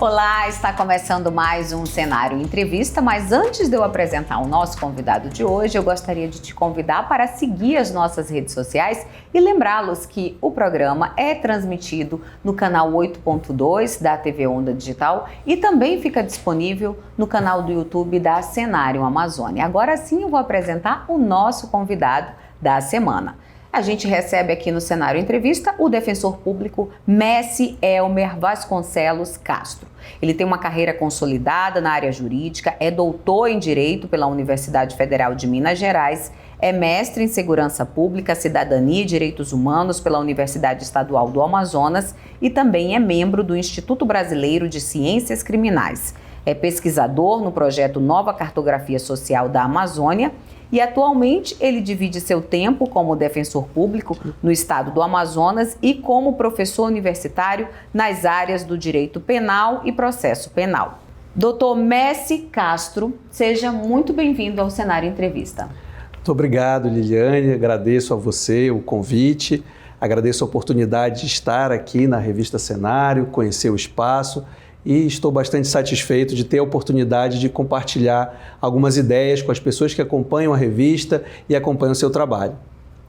Olá, está começando mais um Cenário Entrevista, mas antes de eu apresentar o nosso convidado de hoje, eu gostaria de te convidar para seguir as nossas redes sociais e lembrá-los que o programa é transmitido no canal 8.2 da TV Onda Digital e também fica disponível no canal do YouTube da Cenário Amazônia. Agora sim eu vou apresentar o nosso convidado da semana. A gente recebe aqui no Cenário Entrevista o defensor público Messi Elmer Vasconcelos Castro. Ele tem uma carreira consolidada na área jurídica, é doutor em Direito pela Universidade Federal de Minas Gerais, é mestre em Segurança Pública, Cidadania e Direitos Humanos pela Universidade Estadual do Amazonas e também é membro do Instituto Brasileiro de Ciências Criminais. É pesquisador no projeto Nova Cartografia Social da Amazônia e atualmente ele divide seu tempo como defensor público no estado do Amazonas e como professor universitário nas áreas do direito penal e processo penal. Dr. Messi Castro, seja muito bem-vindo ao Cenário Entrevista. Muito obrigado, Liliane, agradeço a você o convite, agradeço a oportunidade de estar aqui na revista Cenário, conhecer o espaço. E estou bastante satisfeito de ter a oportunidade de compartilhar algumas ideias com as pessoas que acompanham a revista e acompanham o seu trabalho.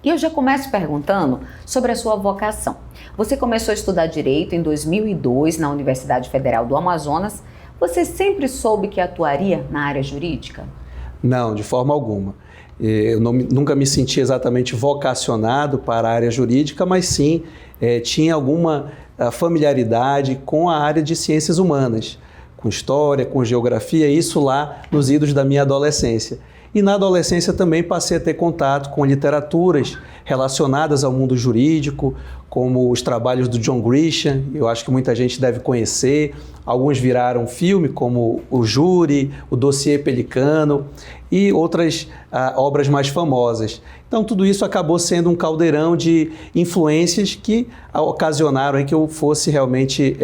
E eu já começo perguntando sobre a sua vocação. Você começou a estudar Direito em 2002 na Universidade Federal do Amazonas. Você sempre soube que atuaria na área jurídica? Não, de forma alguma. Eu nunca me senti exatamente vocacionado para a área jurídica, mas sim tinha alguma familiaridade com a área de ciências humanas, com história, com geografia, isso lá nos idos da minha adolescência. E na adolescência também passei a ter contato com literaturas relacionadas ao mundo jurídico, como os trabalhos do John Grisham, eu acho que muita gente deve conhecer. Alguns viraram filme, como O Júri, O Dossiê Pelicano e outras obras mais famosas. Então, tudo isso acabou sendo um caldeirão de influências que ocasionaram que eu fosse realmente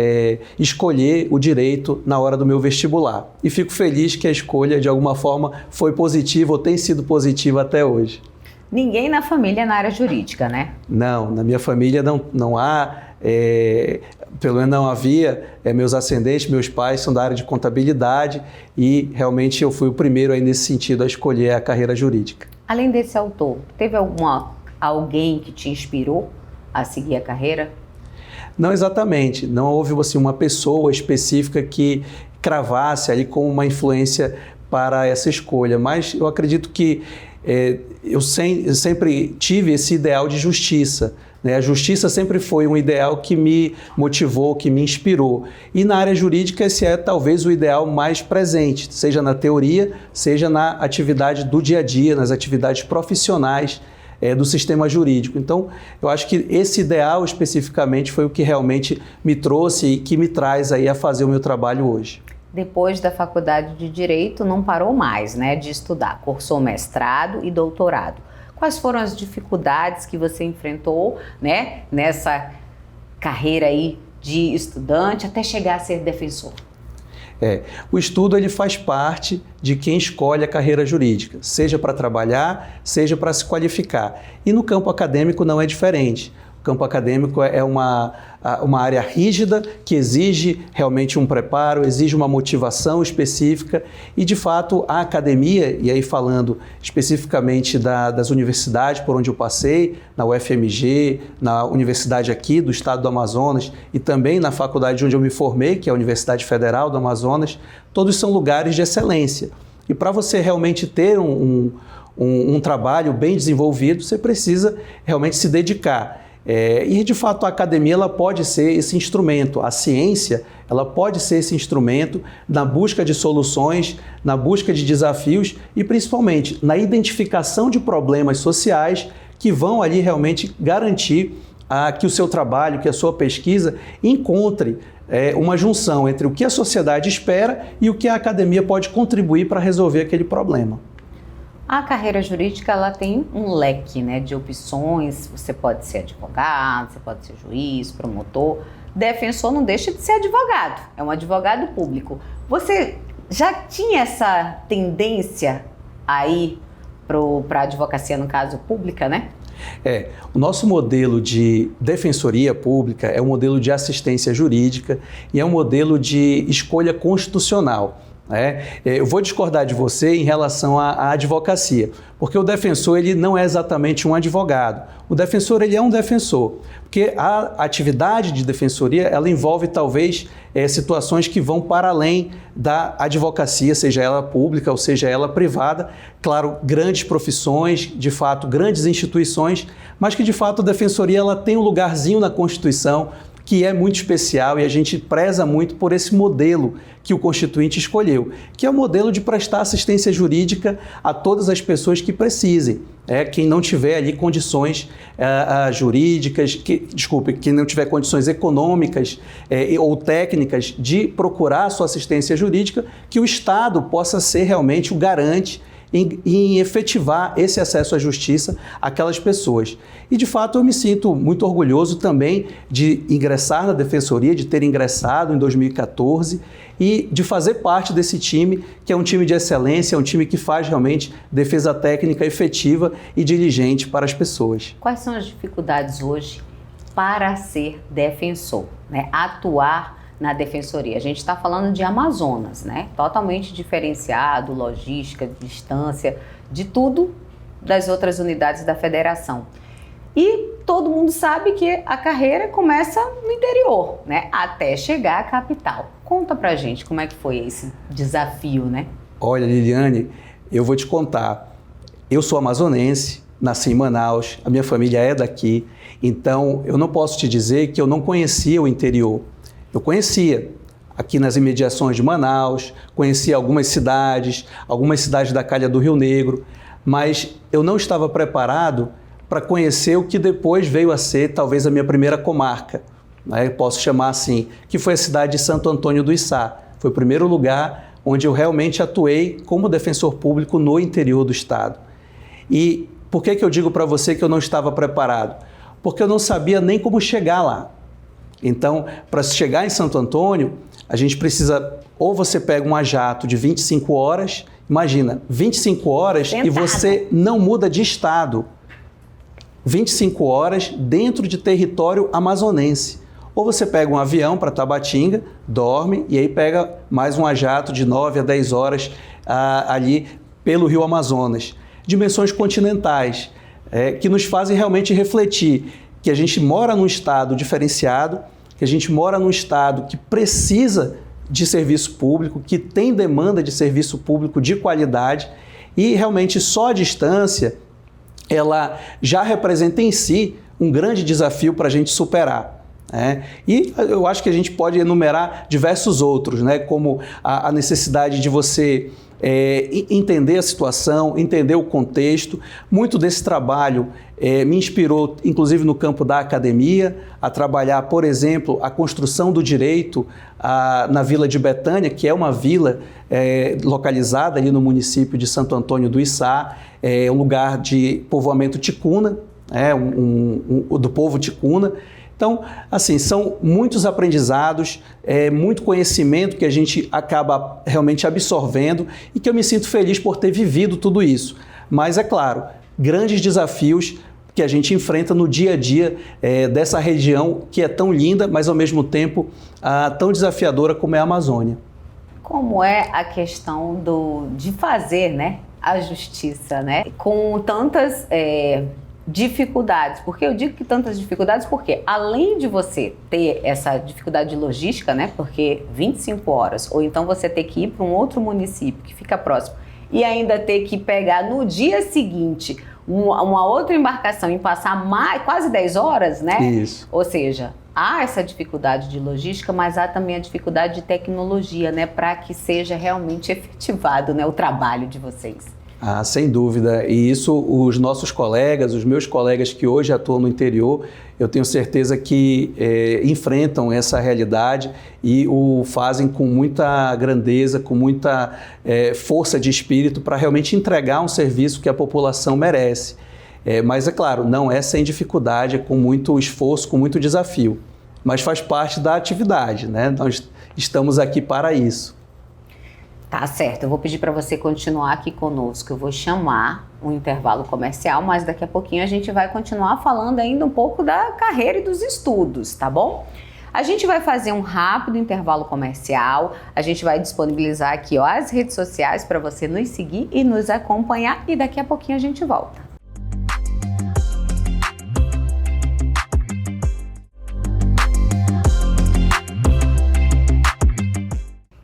escolher o direito na hora do meu vestibular. E fico feliz que a escolha, de alguma forma, foi positiva ou tem sido positiva até hoje. Ninguém na família é na área jurídica, né? Não, na minha família não há, pelo menos não havia, meus ascendentes, meus pais são da área de contabilidade e realmente eu fui o primeiro aí nesse sentido a escolher a carreira jurídica. Além desse autor, teve alguém que te inspirou a seguir a carreira? Não exatamente, não houve assim, uma pessoa específica que cravasse ali como uma influência para essa escolha, mas eu acredito que eu sempre tive esse ideal de justiça, né? A justiça sempre foi um ideal que me motivou, que me inspirou. E na área jurídica esse é talvez o ideal mais presente, seja na teoria, seja na atividade do dia a dia, nas atividades profissionais do sistema jurídico. Então, eu acho que esse ideal especificamente foi o que realmente me trouxe e que me traz aí a fazer o meu trabalho hoje. Depois da faculdade de Direito, não parou mais, né, de estudar, cursou mestrado e doutorado. Quais foram as dificuldades que você enfrentou, né, nessa carreira aí de estudante até chegar a ser defensor? O estudo ele faz parte de quem escolhe a carreira jurídica, seja para trabalhar, seja para se qualificar. E no campo acadêmico não é diferente. O campo acadêmico é uma área rígida que exige realmente um preparo, exige uma motivação específica e, de fato, a academia, e aí falando especificamente das universidades por onde eu passei, na UFMG, na universidade aqui do estado do Amazonas e também na faculdade onde eu me formei, que é a Universidade Federal do Amazonas, todos são lugares de excelência. E para você realmente ter um trabalho bem desenvolvido, você precisa realmente se dedicar. E, de fato, a academia ela pode ser esse instrumento, a ciência ela pode ser esse instrumento na busca de soluções, na busca de desafios e, principalmente, na identificação de problemas sociais que vão ali realmente garantir que o seu trabalho, que a sua pesquisa encontre uma junção entre o que a sociedade espera e o que a academia pode contribuir para resolver aquele problema. A carreira jurídica ela tem um leque, né, de opções. Você pode ser advogado, você pode ser juiz, promotor. Defensor não deixa de ser advogado, é um advogado público. Você já tinha essa tendência aí para a advocacia, no caso, pública, né? O nosso modelo de defensoria pública é um modelo de assistência jurídica e é um modelo de escolha constitucional. Eu vou discordar de você em relação à advocacia, porque o defensor ele não é exatamente um advogado. O defensor ele é um defensor, porque a atividade de defensoria ela envolve talvez situações que vão para além da advocacia, seja ela pública ou seja ela privada. Claro, grandes profissões, de fato, grandes instituições, mas que de fato a defensoria ela tem um lugarzinho na Constituição que é muito especial e a gente preza muito por esse modelo que o Constituinte escolheu, que é o modelo de prestar assistência jurídica a todas as pessoas que precisem. Quem não tiver ali condições jurídicas, quem não tiver condições econômicas ou técnicas de procurar a sua assistência jurídica, que o Estado possa ser realmente o garante em efetivar esse acesso à justiça àquelas pessoas. E, de fato, eu me sinto muito orgulhoso também de ingressar na Defensoria, de ter ingressado em 2014 e de fazer parte desse time, que é um time de excelência, é um time que faz realmente defesa técnica efetiva e diligente para as pessoas. Quais são as dificuldades hoje para ser defensor, atuar na defensoria? A gente está falando de Amazonas, totalmente diferenciado, logística, distância, de tudo das outras unidades da federação. E todo mundo sabe que a carreira começa no interior, até chegar à capital. Conta pra gente como é que foi esse desafio, Olha, Liliane, eu vou te contar. Eu sou amazonense, nasci em Manaus, a minha família é daqui, então eu não posso te dizer que eu não conhecia o interior. Eu conhecia aqui nas imediações de Manaus, conhecia algumas cidades da calha do Rio Negro, mas eu não estava preparado para conhecer o que depois veio a ser talvez a minha primeira comarca, eu posso chamar assim, que foi a cidade de Santo Antônio do Içá. Foi o primeiro lugar onde eu realmente atuei como defensor público no interior do estado. E por que eu digo para você que eu não estava preparado? Porque eu não sabia nem como chegar lá. Então, para chegar em Santo Antônio, a gente precisa, ou você pega um jato de 25 horas, imagina, 25 horas e você não muda de estado. 25 horas dentro de território amazonense. Ou você pega um avião para Tabatinga, dorme e aí pega mais um jato de 9 a 10 horas ali pelo Rio Amazonas. Dimensões continentais que nos fazem realmente refletir que a gente mora num estado diferenciado, que a gente mora num estado que precisa de serviço público, que tem demanda de serviço público de qualidade e realmente só a distância ela já representa em si um grande desafio para a gente superar. E eu acho que a gente pode enumerar diversos outros, como a necessidade de você entender a situação, entender o contexto. Muito desse trabalho me inspirou, inclusive no campo da academia, a trabalhar, por exemplo, a construção do direito na Vila de Betânia, que é uma vila localizada ali no município de Santo Antônio do Içá, um lugar de povoamento ticuna, do povo ticuna. Então, assim, são muitos aprendizados, muito conhecimento que a gente acaba realmente absorvendo e que eu me sinto feliz por ter vivido tudo isso. Mas, é claro, grandes desafios que a gente enfrenta no dia a dia dessa região que é tão linda, mas ao mesmo tempo tão desafiadora como é a Amazônia. Como é a questão de fazer, a justiça, com tantas dificuldades? Porque eu digo que tantas dificuldades porque além de você ter essa dificuldade de logística, porque 25 horas, ou então você ter que ir para um outro município que fica próximo e ainda ter que pegar no dia seguinte uma outra embarcação e passar quase 10 horas, Isso. Ou seja, há essa dificuldade de logística, mas há também a dificuldade de tecnologia, para que seja realmente efetivado, o trabalho de vocês. Sem dúvida. E isso os nossos colegas, os meus colegas que hoje atuam no interior, eu tenho certeza que enfrentam essa realidade e o fazem com muita grandeza, com muita força de espírito para realmente entregar um serviço que a população merece. Mas, é claro, não é sem dificuldade, é com muito esforço, com muito desafio. Mas faz parte da atividade, Nós estamos aqui para isso. Tá certo, eu vou pedir para você continuar aqui conosco, eu vou chamar um intervalo comercial, mas daqui a pouquinho a gente vai continuar falando ainda um pouco da carreira e dos estudos, tá bom? A gente vai fazer um rápido intervalo comercial, a gente vai disponibilizar aqui as redes sociais para você nos seguir e nos acompanhar e daqui a pouquinho a gente volta.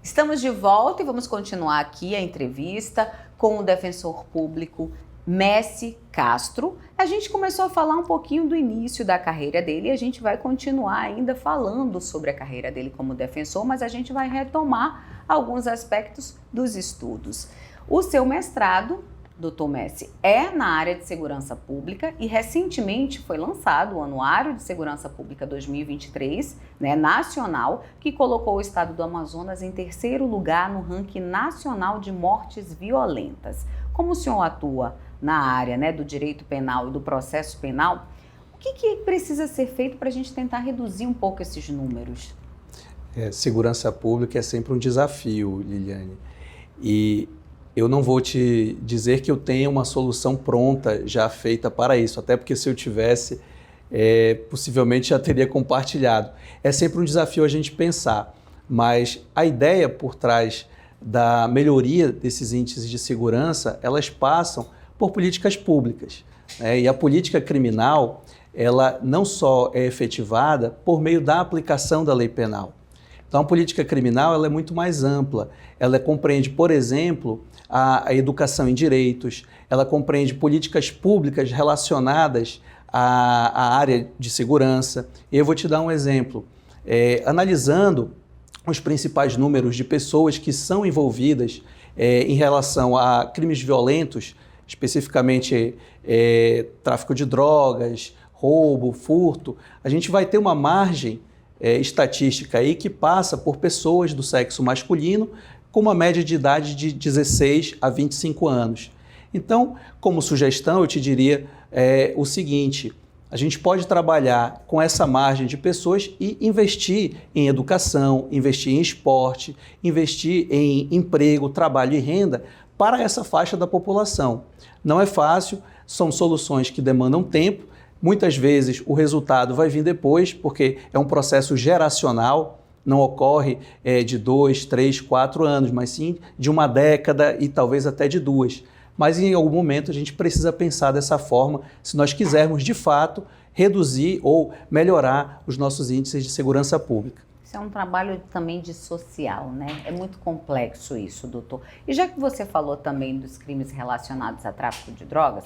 Estamos de volta e vamos continuar aqui a entrevista com o defensor público Messi Castro. A gente começou a falar um pouquinho do início da carreira dele e a gente vai continuar ainda falando sobre a carreira dele como defensor, mas a gente vai retomar alguns aspectos dos estudos. O seu mestrado, Dr. Messi, é na área de segurança pública e recentemente foi lançado o Anuário de Segurança Pública 2023, nacional, que colocou o estado do Amazonas em terceiro lugar no ranking nacional de mortes violentas. Como o senhor atua na área do direito penal e do processo penal, o que precisa ser feito para a gente tentar reduzir um pouco esses números? Segurança pública é sempre um desafio, Liliane. E eu não vou te dizer que eu tenha uma solução pronta, já feita para isso, até porque se eu tivesse, possivelmente já teria compartilhado. É sempre um desafio a gente pensar, mas a ideia por trás da melhoria desses índices de segurança, elas passam por políticas públicas. E a política criminal, ela não só é efetivada por meio da aplicação da lei penal. Então, a política criminal ela é muito mais ampla. Ela compreende, por exemplo, a educação em direitos, ela compreende políticas públicas relacionadas à área de segurança. E eu vou te dar um exemplo. Analisando os principais números de pessoas que são envolvidas em relação a crimes violentos, especificamente tráfico de drogas, roubo, furto, a gente vai ter uma margem estatística aí que passa por pessoas do sexo masculino com uma média de idade de 16 a 25 anos. Então, como sugestão, eu te diria o seguinte: a gente pode trabalhar com essa margem de pessoas e investir em educação, investir em esporte, investir em emprego, trabalho e renda para essa faixa da população. Não é fácil, são soluções que demandam tempo, muitas vezes o resultado vai vir depois, porque é um processo geracional, não ocorre de 2, 3, 4 anos, mas sim de uma década e talvez até de 2. Mas em algum momento a gente precisa pensar dessa forma, se nós quisermos de fato reduzir ou melhorar os nossos índices de segurança pública. Isso é um trabalho também de social, É muito complexo isso, doutor. E já que você falou também dos crimes relacionados a tráfico de drogas,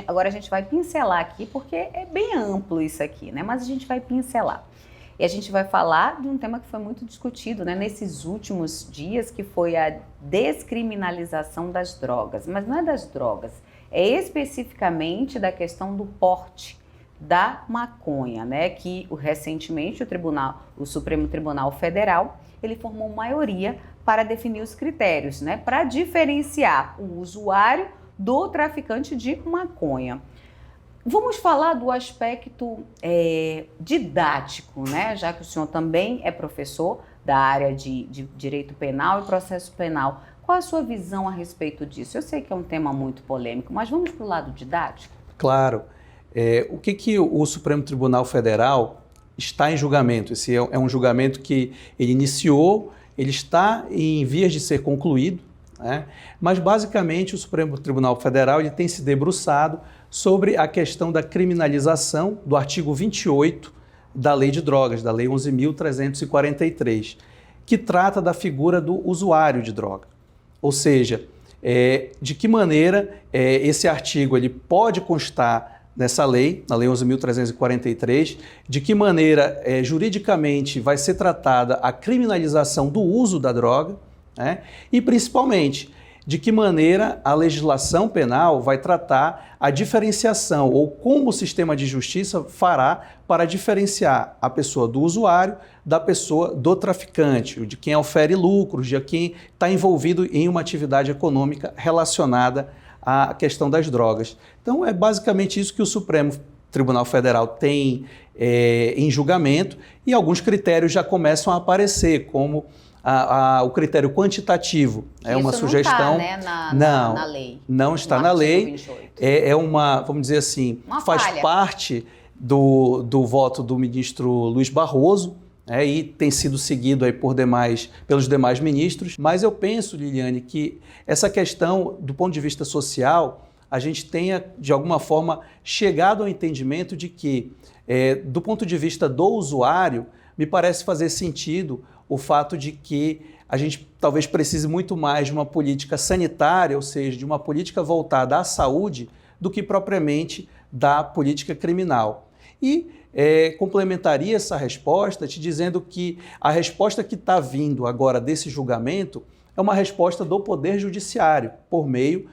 agora a gente vai pincelar aqui, porque é bem amplo isso aqui, Mas a gente vai pincelar. E a gente vai falar de um tema que foi muito discutido nesses últimos dias, que foi a descriminalização das drogas. Mas não é das drogas, é especificamente da questão do porte da maconha, que recentemente o Supremo Tribunal Federal, ele formou maioria para definir os critérios, para diferenciar o usuário do traficante de maconha. Vamos falar do aspecto didático, já que o senhor também é professor da área de direito penal e processo penal. Qual a sua visão a respeito disso? Eu sei que é um tema muito polêmico, mas vamos para o lado didático? Claro. O que o Supremo Tribunal Federal está em julgamento? Esse é um julgamento que ele iniciou, ele está em vias de ser concluído, mas basicamente o Supremo Tribunal Federal ele tem se debruçado sobre a questão da criminalização do artigo 28 da Lei de Drogas, da Lei 11.343, que trata da figura do usuário de droga. Ou seja, de que maneira esse artigo ele pode constar nessa lei, na Lei 11.343, de que maneira juridicamente vai ser tratada a criminalização do uso da droga, e principalmente de que maneira a legislação penal vai tratar a diferenciação ou como o sistema de justiça fará para diferenciar a pessoa do usuário da pessoa do traficante, de quem ofere lucros, de quem está envolvido em uma atividade econômica relacionada à questão das drogas. Então é basicamente isso que o Supremo Tribunal Federal tem em julgamento e alguns critérios já começam a aparecer, como o critério quantitativo. É uma sugestão. Não está, né, na lei. Não está na lei. 28. É uma, vamos dizer assim, faz falha. parte do voto do ministro Luiz Barroso, e tem sido seguido aí pelos demais ministros. Mas eu penso, Liliane, que essa questão, do ponto de vista social, a gente tenha, de alguma forma, chegado ao entendimento de que, do ponto de vista do usuário, me parece fazer sentido o fato de que a gente talvez precise muito mais de uma política sanitária, ou seja, de uma política voltada à saúde, do que propriamente da política criminal. E complementaria essa resposta te dizendo que a resposta que está vindo agora desse julgamento é uma resposta do Poder Judiciário, por meio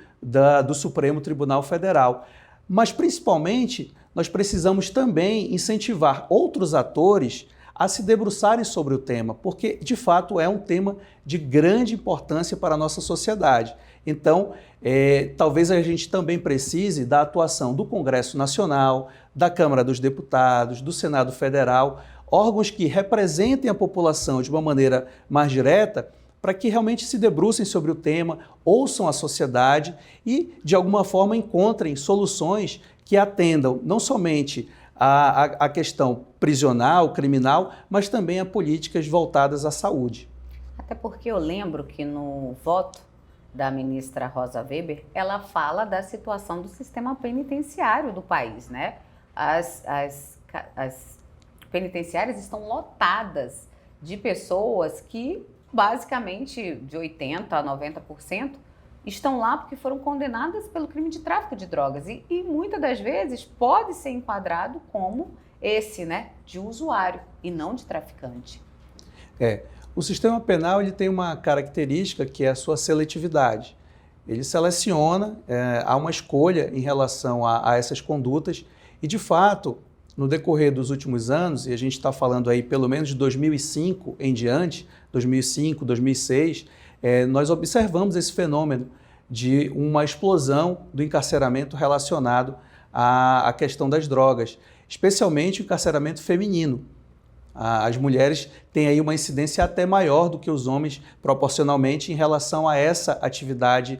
do Supremo Tribunal Federal. Mas, principalmente, nós precisamos também incentivar outros atores a se debruçarem sobre o tema, porque, de fato, é um tema de grande importância para a nossa sociedade. Então, talvez a gente também precise da atuação do Congresso Nacional, da Câmara dos Deputados, do Senado Federal, órgãos que representem a população de uma maneira mais direta, para que realmente se debrucem sobre o tema, ouçam a sociedade e, de alguma forma, encontrem soluções que atendam não somente a questão prisional, criminal, mas também a políticas voltadas à saúde. Até porque eu lembro que no voto da ministra Rosa Weber, ela fala da situação do sistema penitenciário do país, né? As penitenciárias estão lotadas de pessoas que, basicamente, de 80% a 90%, estão lá porque foram condenadas pelo crime de tráfico de drogas e muitas das vezes pode ser enquadrado como esse, né, de usuário e não de traficante. O sistema penal ele tem uma característica que é a sua seletividade. Ele seleciona, há uma escolha em relação a essas condutas e, de fato, no decorrer dos últimos anos, e a gente está falando aí pelo menos de 2005 em diante, 2005, 2006, nós observamos esse fenômeno de uma explosão do encarceramento relacionado à questão das drogas, especialmente o encarceramento feminino. As mulheres têm aí uma incidência até maior do que os homens proporcionalmente em relação a essa atividade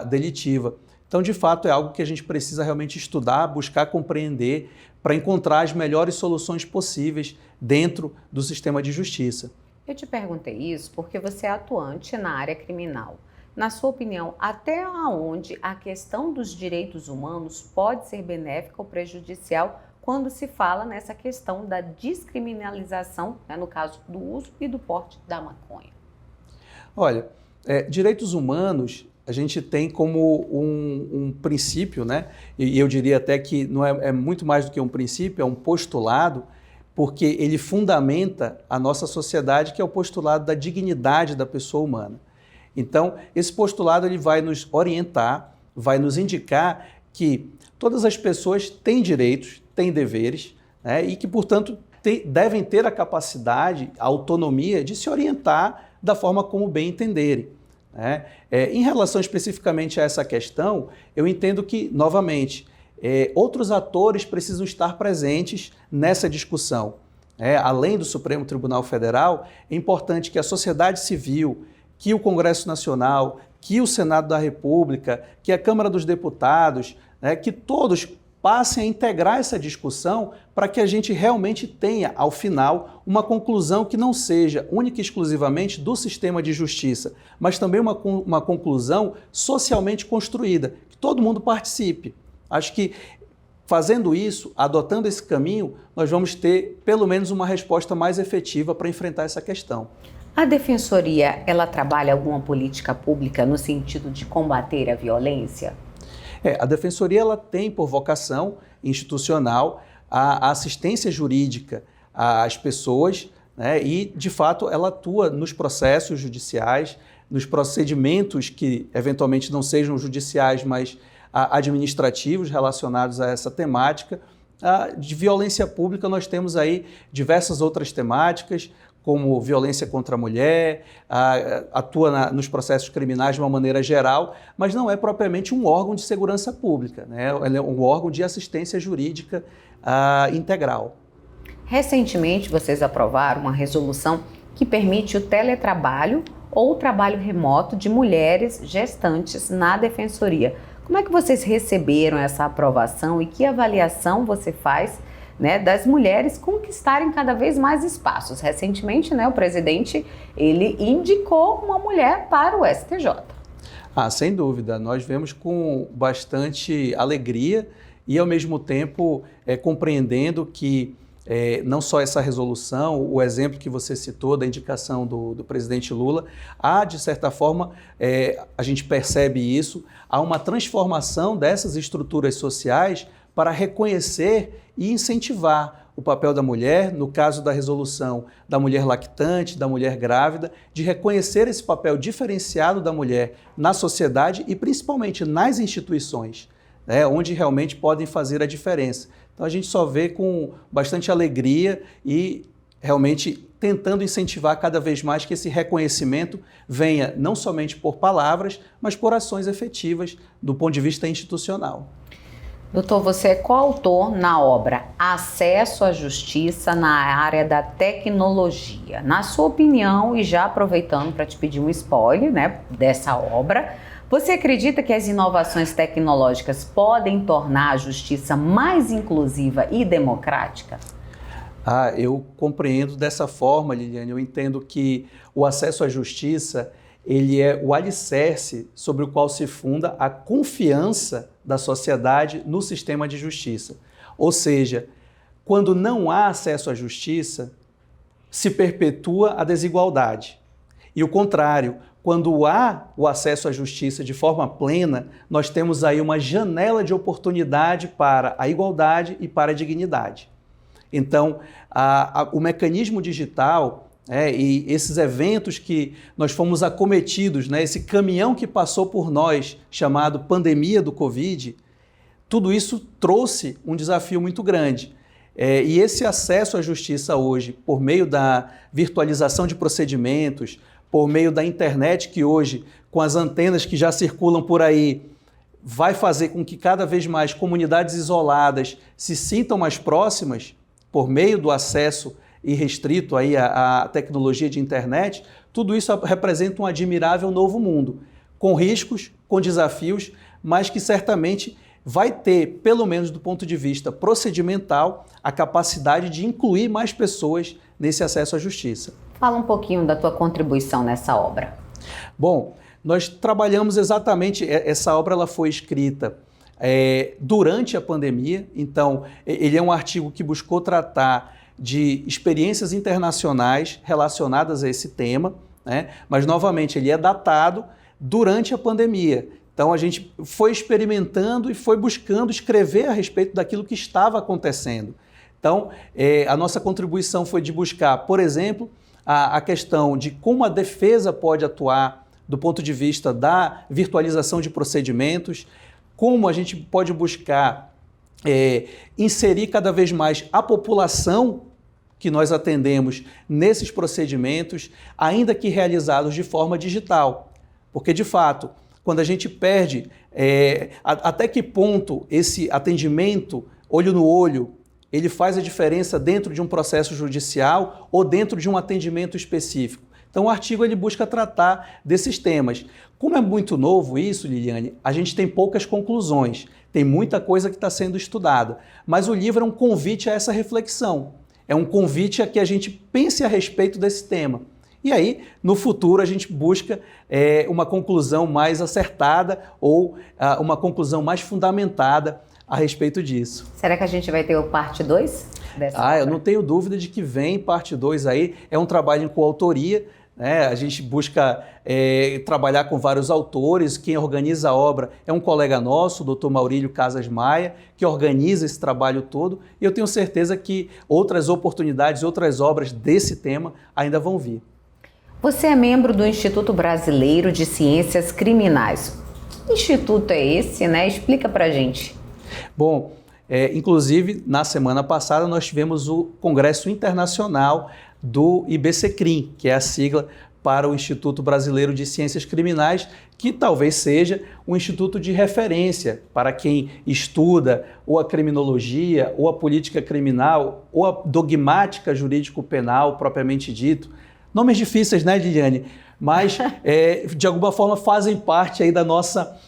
delitiva. Então, de fato, é algo que a gente precisa realmente estudar, buscar compreender para encontrar as melhores soluções possíveis dentro do sistema de justiça. Eu te perguntei isso porque você é atuante na área criminal. Na sua opinião, até onde a questão dos direitos humanos pode ser benéfica ou prejudicial quando se fala nessa questão da descriminalização, né, no caso do uso e do porte da maconha? Olha, direitos humanos a gente tem como um princípio, né? E eu diria até que não é muito mais do que um princípio, é um postulado, porque ele fundamenta a nossa sociedade, que é o postulado da dignidade da pessoa humana. Então, esse postulado ele vai nos orientar, vai nos indicar que todas as pessoas têm direitos, têm deveres, né, e que, portanto, devem ter a capacidade, a autonomia de se orientar da forma como bem entenderem. Né? Em relação especificamente a essa questão, eu entendo que, novamente, outros atores precisam estar presentes nessa discussão. Além do Supremo Tribunal Federal, é importante que a sociedade civil, que o Congresso Nacional, que o Senado da República, que a Câmara dos Deputados, né, que todos passem a integrar essa discussão para que a gente realmente tenha, ao final, uma conclusão que não seja única e exclusivamente do sistema de justiça, mas também uma conclusão socialmente construída, que todo mundo participe. Acho que, fazendo isso, adotando esse caminho, nós vamos ter, pelo menos, uma resposta mais efetiva para enfrentar essa questão. A Defensoria, ela trabalha alguma política pública no sentido de combater a violência? A Defensoria ela tem por vocação institucional a assistência jurídica às pessoas, né, e, de fato, ela atua nos processos judiciais, nos procedimentos que, eventualmente, não sejam judiciais, mas administrativos relacionados a essa temática. De violência pública, nós temos aí diversas outras temáticas, como violência contra a mulher, atua nos processos criminais de uma maneira geral, mas não é propriamente um órgão de segurança pública, né? Ele é um órgão de assistência jurídica integral. Recentemente, vocês aprovaram uma resolução que permite o teletrabalho ou o trabalho remoto de mulheres gestantes na Defensoria. Como é que vocês receberam essa aprovação e que avaliação você faz, né, das mulheres conquistarem cada vez mais espaços? Recentemente, né, o presidente ele indicou uma mulher para o STJ. Sem dúvida. Nós vemos com bastante alegria e, ao mesmo tempo, compreendendo que não só essa resolução, o exemplo que você citou da indicação do presidente Lula, há, de certa forma, a gente percebe isso, há uma transformação dessas estruturas sociais para reconhecer e incentivar o papel da mulher, no caso da resolução da mulher lactante, da mulher grávida, de reconhecer esse papel diferenciado da mulher na sociedade e principalmente nas instituições, né, onde realmente podem fazer a diferença. Então a gente só vê com bastante alegria e realmente tentando incentivar cada vez mais que esse reconhecimento venha não somente por palavras, mas por ações efetivas do ponto de vista institucional. Doutor, você é coautor na obra Acesso à Justiça na área da tecnologia. Na sua opinião, e já aproveitando para te pedir um spoiler, né, dessa obra, você acredita que as inovações tecnológicas podem tornar a justiça mais inclusiva e democrática? Eu compreendo dessa forma, Liliane. Eu entendo que o acesso à justiça ele é o alicerce sobre o qual se funda a confiança da sociedade no sistema de justiça. Ou seja, quando não há acesso à justiça, se perpetua a desigualdade. E o contrário, quando há o acesso à justiça de forma plena, nós temos aí uma janela de oportunidade para a igualdade e para a dignidade. Então, o mecanismo digital e esses eventos que nós fomos acometidos, né, esse caminhão que passou por nós, chamado pandemia do Covid, tudo isso trouxe um desafio muito grande. E esse acesso à justiça hoje, por meio da virtualização de procedimentos, por meio da internet que hoje, com as antenas que já circulam por aí, vai fazer com que cada vez mais comunidades isoladas se sintam mais próximas, por meio do acesso irrestrito aí à tecnologia de internet, tudo isso representa um admirável novo mundo, com riscos, com desafios, mas que certamente vai ter, pelo menos do ponto de vista procedimental, a capacidade de incluir mais pessoas nesse acesso à justiça. Fala um pouquinho da tua contribuição nessa obra. Bom, nós trabalhamos exatamente, essa obra ela foi escrita durante a pandemia, então ele é um artigo que buscou tratar de experiências internacionais relacionadas a esse tema, né? Mas, novamente, ele é datado durante a pandemia. Então, a gente foi experimentando e foi buscando escrever a respeito daquilo que estava acontecendo. Então, a nossa contribuição foi de buscar, por exemplo, a questão de como a defesa pode atuar do ponto de vista da virtualização de procedimentos, como a gente pode buscar inserir cada vez mais a população que nós atendemos nesses procedimentos, ainda que realizados de forma digital. Porque, de fato, quando a gente perde, até que ponto esse atendimento olho no olho, ele faz a diferença dentro de um processo judicial ou dentro de um atendimento específico. Então, o artigo ele busca tratar desses temas. Como é muito novo isso, Liliane, a gente tem poucas conclusões, tem muita coisa que está sendo estudada, mas o livro é um convite a essa reflexão. É um convite a que a gente pense a respeito desse tema. E aí, no futuro, a gente busca uma conclusão mais acertada ou uma conclusão mais fundamentada a respeito disso. Será que a gente vai ter o parte 2 dessa obra? Eu não tenho dúvida de que vem parte 2 aí. É um trabalho em coautoria, né? A gente busca trabalhar com vários autores. Quem organiza a obra é um colega nosso, o Dr. Maurílio Casas Maia, que organiza esse trabalho todo. E eu tenho certeza que outras oportunidades, outras obras desse tema ainda vão vir. Você é membro do Instituto Brasileiro de Ciências Criminais. Que instituto é esse, né? Explica pra gente. Bom, inclusive, na semana passada nós tivemos o Congresso Internacional do IBCCRIM, que é a sigla para o Instituto Brasileiro de Ciências Criminais, que talvez seja um instituto de referência para quem estuda ou a criminologia, ou a política criminal, ou a dogmática jurídico-penal propriamente dito, Nomes difíceis, né, Liliane? Mas, de alguma forma, fazem parte aí da nossa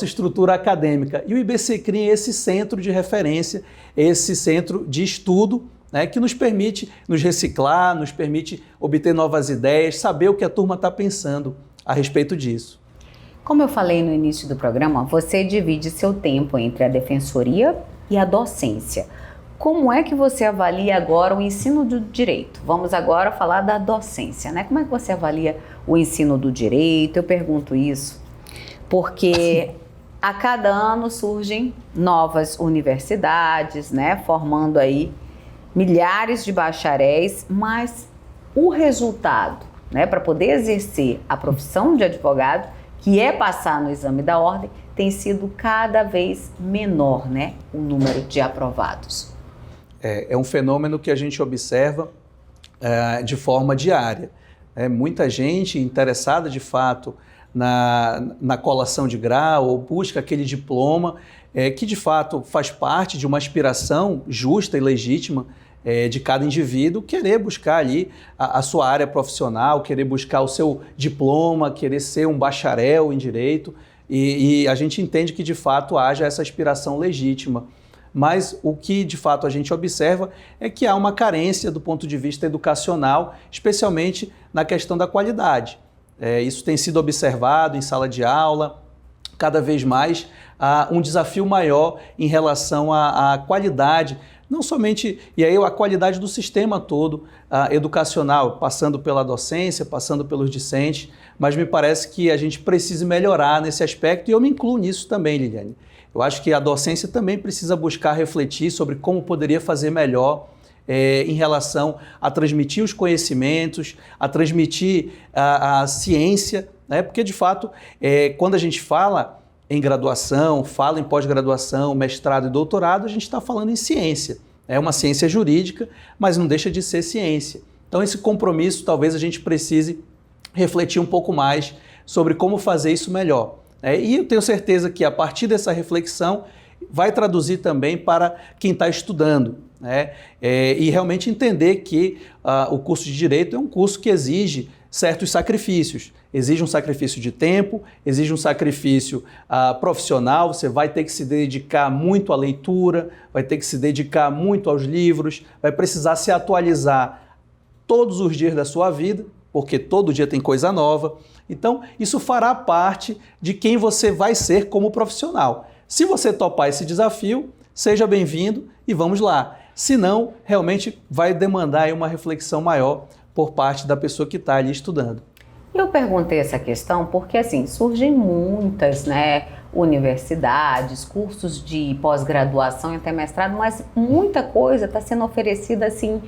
estrutura acadêmica. E o IBCCRIM é esse centro de referência, esse centro de estudo, né, que nos permite nos reciclar, nos permite obter novas ideias, saber o que a turma está pensando a respeito disso. Como eu falei no início do programa, você divide seu tempo entre a defensoria e a docência. Como é que você avalia agora o ensino do direito? Vamos agora falar da docência, né? Como é que você avalia o ensino do direito? Eu pergunto isso porque a cada ano surgem novas universidades, né? Formando aí milhares de bacharéis, mas o resultado, né, para poder exercer a profissão de advogado, que é passar no exame da ordem, tem sido cada vez menor, né, o número de aprovados. É um fenômeno que a gente observa de forma diária. Muita gente interessada, de fato, na colação de grau ou busca aquele diploma que, de fato, faz parte de uma aspiração justa e legítima de cada indivíduo, querer buscar ali a sua área profissional, querer buscar o seu diploma, querer ser um bacharel em direito, e a gente entende que, de fato, haja essa aspiração legítima. Mas o que, de fato, a gente observa é que há uma carência do ponto de vista educacional, especialmente na questão da qualidade. Isso tem sido observado em sala de aula, cada vez mais há um desafio maior em relação à qualidade, não somente, e aí a qualidade do sistema todo educacional, passando pela docência, passando pelos discentes, mas me parece que a gente precisa melhorar nesse aspecto, e eu me incluo nisso também, Liliane. Eu acho que a docência também precisa buscar refletir sobre como poderia fazer melhor em relação a transmitir os conhecimentos, a transmitir a ciência, né? Porque, de fato, quando a gente fala em graduação, fala em pós-graduação, mestrado e doutorado, a gente está falando em ciência. É uma ciência jurídica, mas não deixa de ser ciência. Então, esse compromisso, talvez a gente precise refletir um pouco mais sobre como fazer isso melhor. E eu tenho certeza que, a partir dessa reflexão, vai traduzir também para quem está estudando, né? E realmente entender que o curso de Direito é um curso que exige certos sacrifícios. Exige um sacrifício de tempo, exige um sacrifício profissional, você vai ter que se dedicar muito à leitura, vai ter que se dedicar muito aos livros, vai precisar se atualizar todos os dias da sua vida, porque todo dia tem coisa nova. Então, isso fará parte de quem você vai ser como profissional. Se você topar esse desafio, seja bem-vindo e vamos lá. Se não, realmente vai demandar aí uma reflexão maior por parte da pessoa que está ali estudando. Eu perguntei essa questão porque, assim, surgem muitas, né, universidades, cursos de pós-graduação e até mestrado, mas muita coisa está sendo oferecida, assim,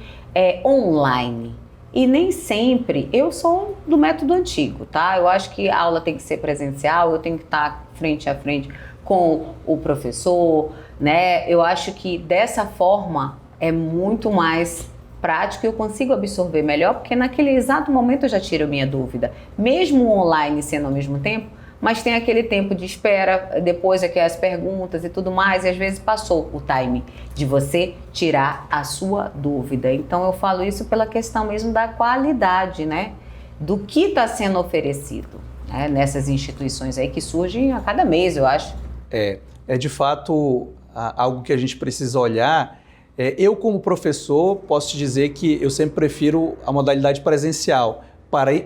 online. E nem sempre, eu sou do método antigo, tá? Eu acho que a aula tem que ser presencial, eu tenho que estar frente a frente com o professor, né? Eu acho que dessa forma é muito mais prático e eu consigo absorver melhor, porque naquele exato momento eu já tiro minha dúvida. Mesmo online sendo ao mesmo tempo, mas tem aquele tempo de espera, depois é que as perguntas e tudo mais, e às vezes passou o time de você tirar a sua dúvida. Então eu falo isso pela questão mesmo da qualidade, né? Do que está sendo oferecido, né? Nessas instituições aí que surgem a cada mês, eu acho. É de fato algo que a gente precisa olhar. Eu, como professor, posso te dizer que eu sempre prefiro a modalidade presencial.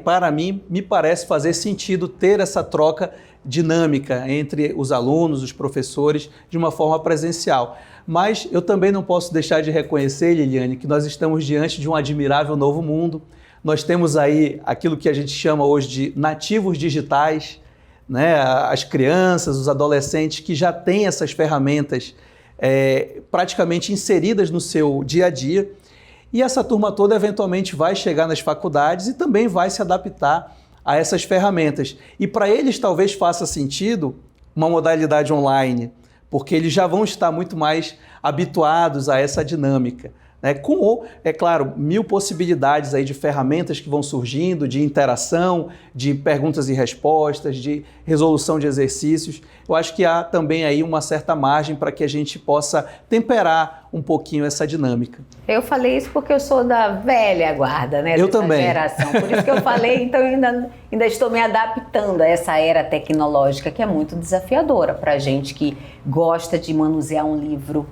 Para mim, me parece fazer sentido ter essa troca dinâmica entre os alunos, os professores, de uma forma presencial. Mas eu também não posso deixar de reconhecer, Liliane, que nós estamos diante de um admirável novo mundo. Nós temos aí aquilo que a gente chama hoje de nativos digitais, né? As crianças, os adolescentes que já têm essas ferramentas praticamente inseridas no seu dia a dia. E essa turma toda eventualmente vai chegar nas faculdades e também vai se adaptar a essas ferramentas. E para eles talvez faça sentido uma modalidade online, porque eles já vão estar muito mais habituados a essa dinâmica, né? Com, é claro, mil possibilidades aí de ferramentas que vão surgindo, de interação, de perguntas e respostas, de resolução de exercícios. Eu acho que há também aí uma certa margem para que a gente possa temperar um pouquinho essa dinâmica. Eu falei isso porque eu sou da velha guarda, né? Eu também. Geração. Por isso que eu falei, então eu ainda estou me adaptando a essa era tecnológica que é muito desafiadora para a gente que gosta de manusear um livro,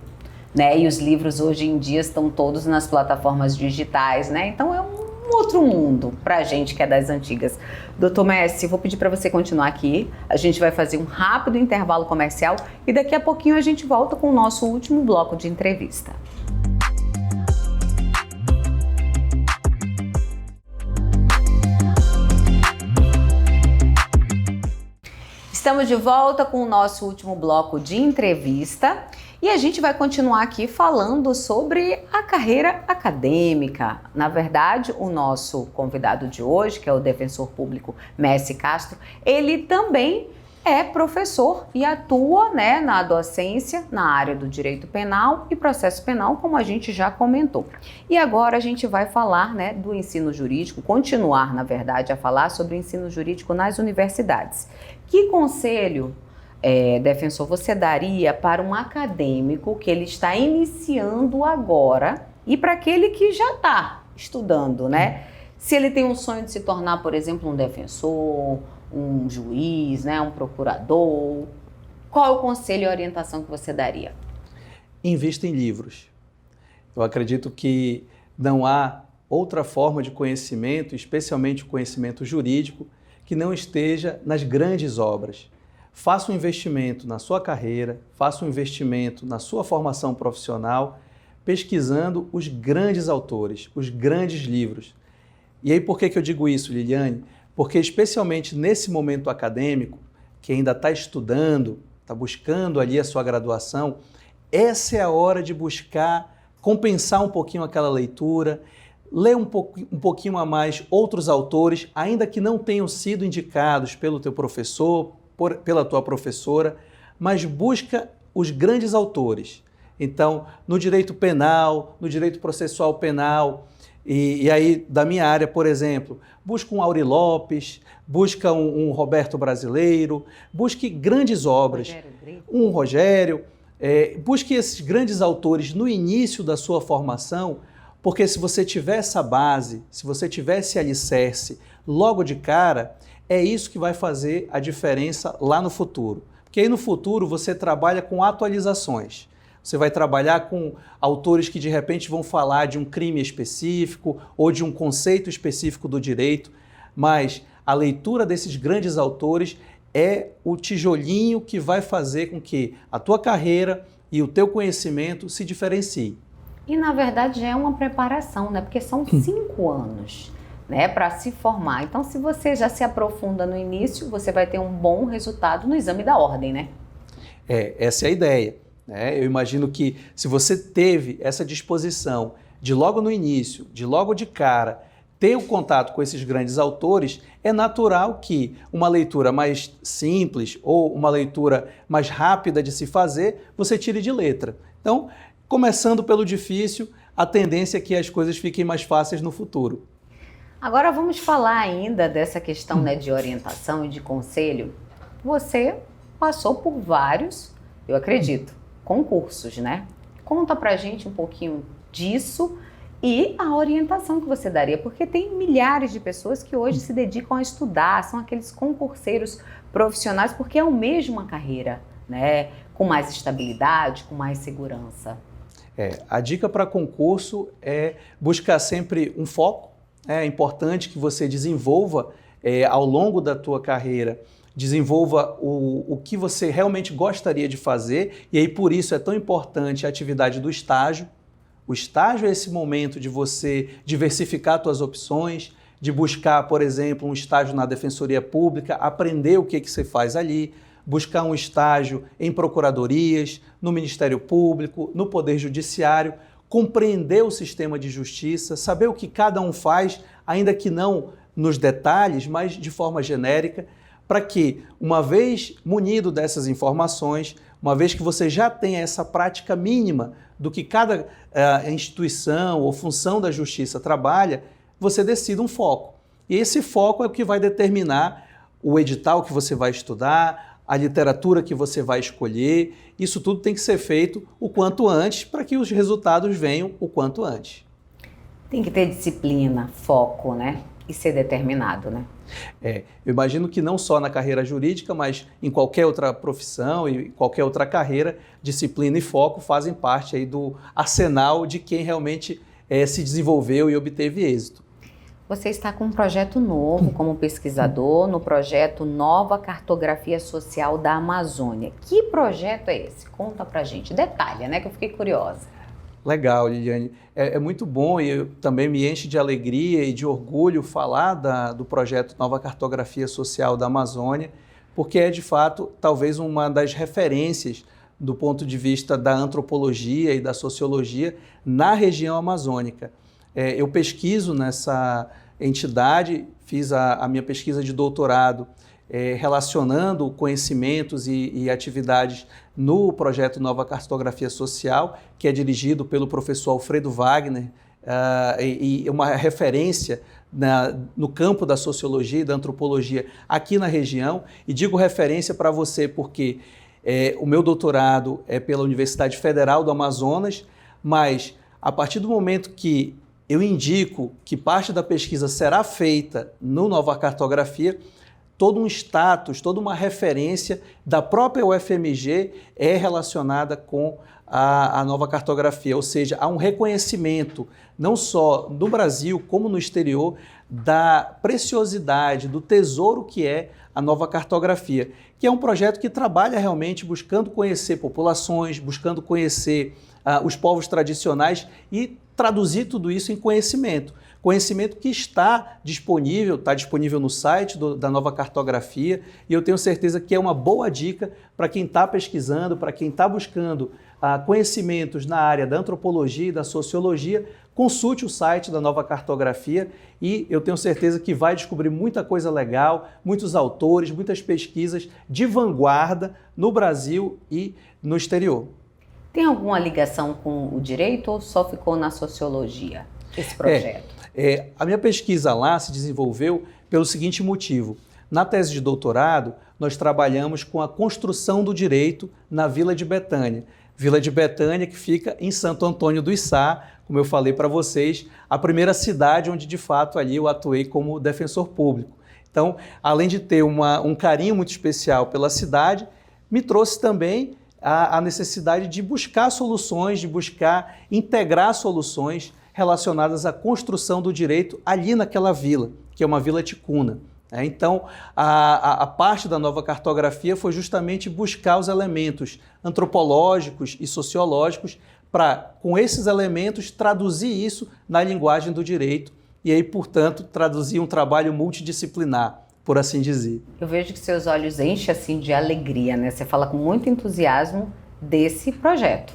né? E os livros hoje em dia estão todos nas plataformas digitais, né? Então é um outro mundo para a gente que é das antigas. Doutor Messi, vou pedir para você continuar aqui. A gente vai fazer um rápido intervalo comercial e daqui a pouquinho a gente volta com o nosso último bloco de entrevista. Estamos de volta com o nosso último bloco de entrevista e a gente vai continuar aqui falando sobre a carreira acadêmica. Na verdade, o nosso convidado de hoje, que é o defensor público Messi Castro, ele também é professor e atua, né, na docência, na área do direito penal e processo penal, como a gente já comentou. E agora a gente vai falar, né, do ensino jurídico, continuar, na verdade, a falar sobre o ensino jurídico nas universidades. Que conselho, defensor, você daria para um acadêmico que ele está iniciando agora e para aquele que já está estudando, né? Se ele tem um sonho de se tornar, por exemplo, um defensor, um juiz, né, um procurador, qual é o conselho e orientação que você daria? Invista em livros. Eu acredito que não há outra forma de conhecimento, especialmente o conhecimento jurídico, que não esteja nas grandes obras. Faça um investimento na sua carreira, faça um investimento na sua formação profissional, pesquisando os grandes autores, os grandes livros. E aí por que eu digo isso, Liliane? Porque especialmente nesse momento acadêmico, que ainda está estudando, está buscando ali a sua graduação, essa é a hora de buscar compensar um pouquinho aquela leitura, ler um pouquinho a mais outros autores, ainda que não tenham sido indicados pelo teu professor, pela tua professora, mas busca os grandes autores. Então, no direito penal, no direito processual penal, e aí da minha área, por exemplo, busca um Aury Lopes, busca um Roberto Brasileiro, busque grandes obras, um Rogério, busque esses grandes autores no início da sua formação, porque se você tiver essa base, se você tiver esse alicerce logo de cara, é isso que vai fazer a diferença lá no futuro. Porque aí no futuro você trabalha com atualizações. Você vai trabalhar com autores que de repente vão falar de um crime específico ou de um conceito específico do direito, mas a leitura desses grandes autores é o tijolinho que vai fazer com que a tua carreira e o teu conhecimento se diferenciem. E, na verdade, já é uma preparação, né? Porque são 5 anos, né, para se formar. Então, se você já se aprofunda no início, você vai ter um bom resultado no exame da ordem, né? Essa é a ideia, né? Eu imagino que se você teve essa disposição de logo no início, de logo de cara, ter o contato com esses grandes autores, é natural que uma leitura mais simples ou uma leitura mais rápida de se fazer, você tire de letra. Então, começando pelo difícil, a tendência é que as coisas fiquem mais fáceis no futuro. Agora vamos falar ainda dessa questão, né, de orientação e de conselho. Você passou por vários, eu acredito, concursos, né? Conta pra gente um pouquinho disso e a orientação que você daria, porque tem milhares de pessoas que hoje se dedicam a estudar, são aqueles concurseiros profissionais, porque almejam uma carreira, né, com mais estabilidade, com mais segurança. A dica para concurso é buscar sempre um foco. É importante que você desenvolva ao longo da tua carreira, desenvolva o que você realmente gostaria de fazer, e aí por isso é tão importante a atividade do estágio. O estágio é esse momento de você diversificar suas opções, de buscar, por exemplo, um estágio na Defensoria Pública, aprender o que você faz ali, buscar um estágio em procuradorias, no Ministério Público, no Poder Judiciário, compreender o sistema de justiça, saber o que cada um faz, ainda que não nos detalhes, mas de forma genérica, para que, uma vez munido dessas informações, Uma vez que você já tem essa prática mínima do que cada instituição ou função da justiça trabalha, você decide um foco. E esse foco é o que vai determinar o edital que você vai estudar, a literatura que você vai escolher. Isso tudo tem que ser feito o quanto antes para que os resultados venham o quanto antes. Tem que ter disciplina, foco, né? E ser determinado, né? Eu imagino que não só na carreira jurídica, mas em qualquer outra profissão e qualquer outra carreira, disciplina e foco fazem parte aí do arsenal de quem realmente se desenvolveu e obteve êxito. Você está com um projeto novo como pesquisador no projeto Nova Cartografia Social da Amazônia. Que projeto é esse? Conta pra gente. Detalha, né? Que eu fiquei curiosa. Legal, Liliane. É muito bom e também me enche de alegria e de orgulho falar do projeto Nova Cartografia Social da Amazônia, porque é, de fato, talvez uma das referências do ponto de vista da antropologia e da sociologia na região amazônica. Eu pesquiso nessa entidade, fiz a minha pesquisa de doutorado relacionando conhecimentos e atividades no projeto Nova Cartografia Social, que é dirigido pelo professor Alfredo Wagner, e uma referência no campo da sociologia e da antropologia aqui na região. E digo referência para você porque o meu doutorado é pela Universidade Federal do Amazonas, mas a partir do momento que eu indico que parte da pesquisa será feita no Nova Cartografia, todo um status, toda uma referência da própria UFMG é relacionada com a Nova Cartografia, ou seja, há um reconhecimento, não só no Brasil como no exterior, da preciosidade, do tesouro que é a Nova Cartografia, que é um projeto que trabalha realmente buscando conhecer populações, buscando conhecer os povos tradicionais e traduzir tudo isso em conhecimento. Conhecimento que está disponível no site da Nova Cartografia, e eu tenho certeza que é uma boa dica para quem está pesquisando, para quem está buscando conhecimentos na área da antropologia e da sociologia. Consulte o site da Nova Cartografia e eu tenho certeza que vai descobrir muita coisa legal, muitos autores, muitas pesquisas de vanguarda no Brasil e no exterior. Tem alguma ligação com o direito ou só ficou na sociologia esse projeto? A minha pesquisa lá se desenvolveu pelo seguinte motivo. Na tese de doutorado, nós trabalhamos com a construção do direito na Vila de Betânia. Vila de Betânia, que fica em Santo Antônio do Içá, como eu falei para vocês, a primeira cidade onde de fato ali eu atuei como defensor público. Então, além de ter um carinho muito especial pela cidade, me trouxe também a necessidade de buscar soluções, de buscar integrar soluções relacionadas à construção do direito ali naquela vila, que é uma vila ticuna. Então, a parte da Nova Cartografia foi justamente buscar os elementos antropológicos e sociológicos para, com esses elementos, traduzir isso na linguagem do direito e aí, portanto, traduzir um trabalho multidisciplinar, por assim dizer. Eu vejo que seus olhos enchem assim de alegria, né? Você fala com muito entusiasmo desse projeto.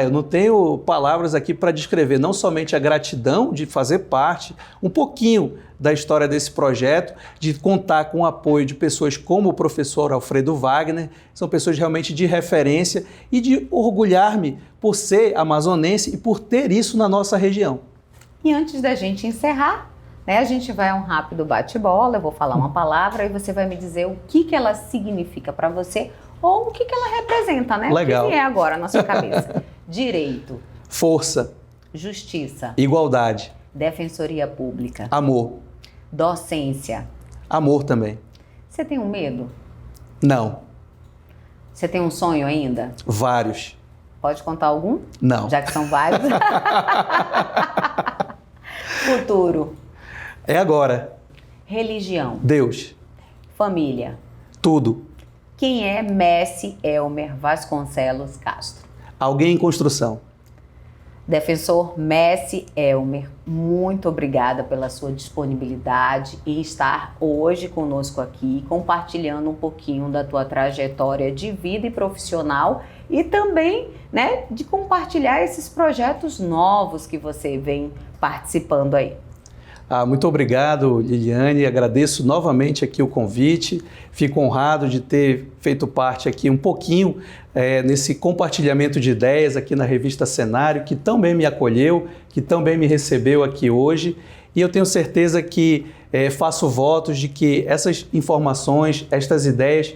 Eu não tenho palavras aqui para descrever não somente a gratidão de fazer parte, um pouquinho da história desse projeto, de contar com o apoio de pessoas como o professor Alfredo Wagner, são pessoas realmente de referência, e de orgulhar-me por ser amazonense e por ter isso na nossa região. E antes da gente encerrar, né, a gente vai a um rápido bate-bola, eu vou falar uma palavra e você vai me dizer o que ela significa para você ou o que ela representa, né? Legal. O que é agora na sua cabeça? Direito. Força. Justiça. Igualdade. Defensoria pública. Amor. Docência. Amor também. Você tem um medo? Não. Você tem um sonho ainda? Vários. Pode contar algum? Não. Já que são vários. Futuro. É agora. Religião. Deus. Família. Tudo. Quem é Messi Elmer Vasconcelos Castro? Alguém em construção. Defensor Messi Elmer, muito obrigada pela sua disponibilidade em estar hoje conosco aqui, compartilhando um pouquinho da tua trajetória de vida e profissional e também, né, de compartilhar esses projetos novos que você vem participando aí. Muito obrigado, Liliane. Agradeço novamente aqui o convite. Fico honrado de ter feito parte aqui um pouquinho nesse compartilhamento de ideias aqui na revista Cenário, que tão bem me acolheu, que tão bem me recebeu aqui hoje. E eu tenho certeza que faço votos de que essas informações, estas ideias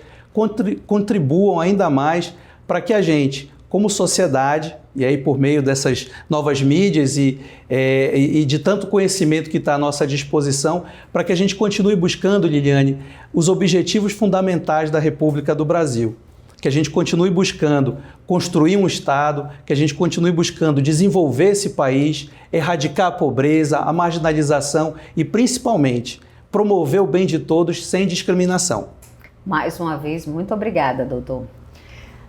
contribuam ainda mais para que a gente, como sociedade, e aí por meio dessas novas mídias e de tanto conhecimento que está à nossa disposição, para que a gente continue buscando, Liliane, os objetivos fundamentais da República do Brasil. Que a gente continue buscando construir um Estado, que a gente continue buscando desenvolver esse país, erradicar a pobreza, a marginalização e, principalmente, promover o bem de todos sem discriminação. Mais uma vez, muito obrigada, doutor.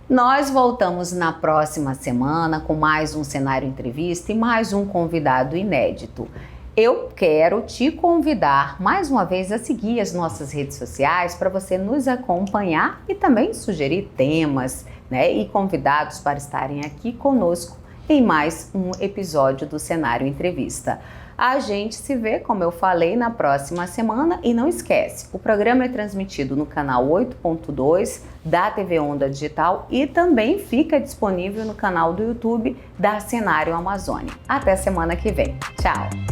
Nós voltamos na próxima semana com mais um Cenário Entrevista e mais um convidado inédito. Eu quero te convidar mais uma vez a seguir as nossas redes sociais para você nos acompanhar e também sugerir temas, e convidados para estarem aqui conosco em mais um episódio do Cenário Entrevista. A gente se vê, como eu falei, na próxima semana e não esquece, o programa é transmitido no canal 8.2 da TV Onda Digital e também fica disponível no canal do YouTube da Cenário Amazônia. Até semana que vem. Tchau!